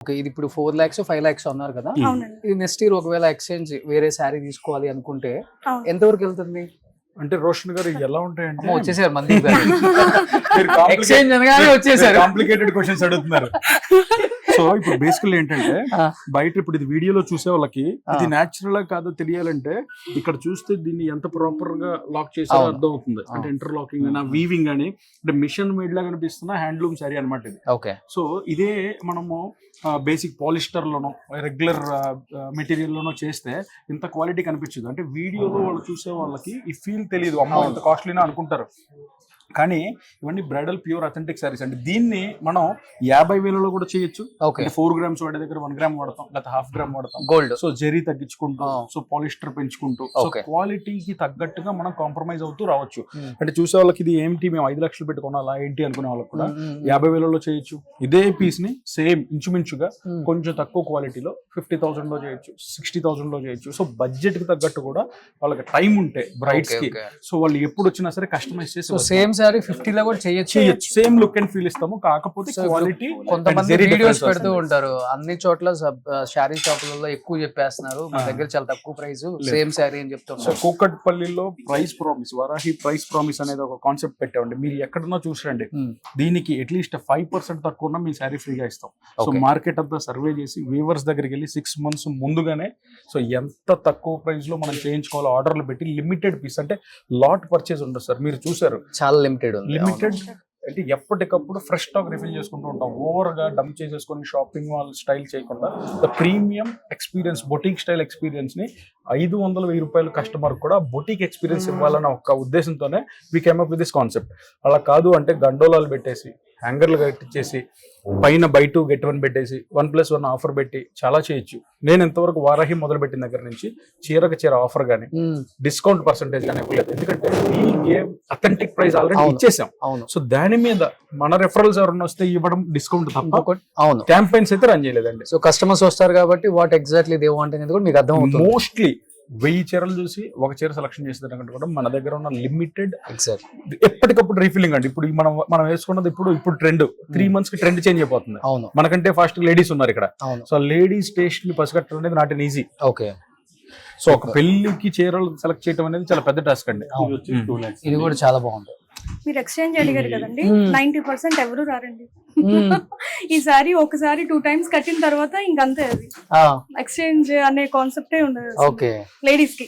Okay. ఇది ఇప్పుడు 4 lakhs, 5 lakhs అన్నారు కదా! అవునండి. ఇది నెక్స్ట్ ఇయర్ ఒకవేళ ఎక్స్‌చేంజ్ వేరే శారీ తీసుకోవాలి అనుకుంటే అవును. ఎంతవరకు వెళ్తుంది? అంటే రోషన్ గారు ఎలా ఉంటాయంటే అమ్మ వచ్చేసారు మందీప్ గారు. ఎక్స్‌చేంజ్ అనగానే వచ్చేసారు. కాంప్లికేటెడ్ క్వశ్చన్స్ అడుగుతున్నారు. సో ఇప్పుడు బేసికల్ ఏంటంటే బయట ఇప్పుడు ఇది వీడియోలో చూసే వాళ్ళకి ఇది న్యాచురల్ కాదో తెలియాలంటే ఇక్కడ చూస్తే దీన్ని ఎంత ప్రాపర్ గా లాక్ చేసారో అర్థం అవుతుంది. అంటే ఇంటర్లాకింగ్ అయినా వీవింగ్ అని అంటే మిషన్ మేడ్ లా కనిపిస్తున్న హ్యాండ్లూమ్ సారీ అనమాట ఇది. ఓకే. సో ఇదే మనము బేసిక్ పాలిస్టర్ లోనో రెగ్యులర్ మెటీరియల్ లోనో చేస్తే ఇంత క్వాలిటీ కనిపించదు. అంటే వీడియోలో వాళ్ళు చూసే వాళ్ళకి ఈ ఫీల్ తెలియదు, అమ్మో ఇంత కాస్ట్లీనా అనుకుంటారు. కానీ ఇవన్నీ బ్రైడల్ ప్యూర్ అథెంటిక్ సారీస్ అండి. దీన్ని మనం 50,000లో కూడా చేయొచ్చు. ఓకే. 4 grams వాడే దగ్గర 1 gram వాడతాం, లేకపోతే 1/2 gram వాడతాం. గోల్డ్. సో జరీ తగ్గించుకుంటూ, సో పాలిస్టర్ పెంచుకుంటూ, సో క్వాలిటీకి తగ్గట్టుగా మనం కాంప్రమైజ్ అవుతూ రావచ్చు. అంటే చూసే వాళ్ళకి ఇది ఏంటి మేము 5 లక్షలు పెట్టి కొనాలా ఏంటి అనుకునే వాళ్ళకి కూడా 50,000లో చేయొచ్చు. ఇదే పీస్ ని సేమ్ ఇంచుమించుగా కొంచెం తక్కువ క్వాలిటీలో 50,000లో చేయొచ్చు, 60,000లో చేయొచ్చు. సో బడ్జెట్ కి తగ్గట్టు కూడా వాళ్ళకి టైం ఉంటే బ్రైడ్స్ కి, సో వాళ్ళు ఎప్పుడు వచ్చినా సరే కస్టమైజ్ చేసి సేమ్ సారీ 50 లో కూడా చేయొచ్చు. సేమ్ లుక్ అండ్ ఫీల్ ఇస్తాము. కాకపోతే క్వాలిటీ కొంతమంది వీడియోస్ పెడుతూ ఉంటారు, అన్ని చోట్ల శారీ షాపులలో ఎక్కువ చెప్పేస్తున్నారు, మన దగ్గర చాలా తక్కువ ప్రైస్ సేమ్ శారీ అని చెప్తున్నారు. కూకట్పల్లిలో price promise, Varahi price promise అనేది ఒక కాన్సెప్ట్ పెట్టామండి. మీరు ఎక్కడన్నా చూసిరండి, దీనికి అట్లీస్ట్ 5% తక్కువ ఉన్నా మేము శారీ ఫ్రీగా ఇస్తాం. సో మార్కెట్ అంతా సర్వే చేసి వీవర్స్ దగ్గరికి వెళ్ళి 6 months ముందుగానే సో ఎంత తక్కువ ప్రైస్ లో మనం చేయించుకోవాలో ఆర్డర్లు పెట్టి లిమిటెడ్ పీస్ అంటే లాట్ పర్చేజ్ ఉండదు సార్. మీరు చూసారు చాలా లిమిటెడ్ అంటే ఎప్పటికప్పుడు ఫ్రెష్ స్టాక్ రిఫిల్ చేసుకుంటూ ఉంటాం. ఓవర్ గా డంప్ చేసేసుకొని షాపింగ్ మాల్ స్టైల్ చేయకుండా the premium experience, boutique style experience ని 500-1000 రూపాయలు కస్టమర్ కూడా బొటిక్ ఎక్స్పీరియన్స్ ఇవ్వాలన్న ఒక ఉద్దేశంతోనే we came up with this concept. అలా కాదు అంటే గండోలాలు పెట్టేసి, హ్యాంగర్లు కట్టించేసి, పైన బై 2 get 1 పెట్టేసి 1+1 ఆఫర్ పెట్టి చాలా చేయొచ్చు. నేను ఎంతవరకు వారాహి మొదలు పెట్టిన దగ్గర నుంచి చీరకు చీర ఆఫర్ గానీ డిస్కౌంట్ పర్సెంటేజ్ కానీ ఇవ్వలేదు. ఎందుకంటే ఈ అథెంటిక్ ప్రైస్ ఆల్రెడీ ఇచ్చేసాం. సో దాని మీద మన రెఫరల్స్ ఎవరైనా వస్తే ఇవ్వడం డిస్కౌంట్ తప్ప క్యాంపెయిన్స్ అయితే రన్ చేయలేదండి. సో కస్టమర్స్ వస్తారు కాబట్టి వాట్ ఎగ్జాక్ట్లీ దే వాంట్ అనేది కూడా మీకు అర్థం అవుతుంది. మోస్ట్లీ 1000 చీరలు చూసి ఒక చీర సెలక్షన్ చేసేదానికంటే కూడా మన దగ్గర ఉన్న లిమిటెడ్ ఎప్పటికప్పుడు రీఫిల్లింగ్ అండి. ఇప్పుడు మనం వేసుకున్నది ఇప్పుడు ట్రెండ్ 3 months కి ట్రెండ్ చేంజ్ అయిపోతుంది. మనకంటే ఫాస్ట్ లేడీస్ ఉన్నారు ఇక్కడ. సో లేడీస్ టేస్ట్ ని పసిగట్టడం అనేది not an easy. Okay. So ఒక పెళ్లికి చీరలు సెలెక్ట్ చేయడం అనేది చాలా పెద్ద టాస్క్ అండి. ఇది కూడా చాలా బాగుంది. మీరు ఎక్స్చేంజ్ అడిగారు కదండి, 90% ఎవరు రారండి. ఈసారి ఒకసారి 2 times కట్టిన తర్వాత ఇంకంతే, అది ఎక్స్చేంజ్ అనే కాన్సెప్టే ఉండదు లేడీస్ కి.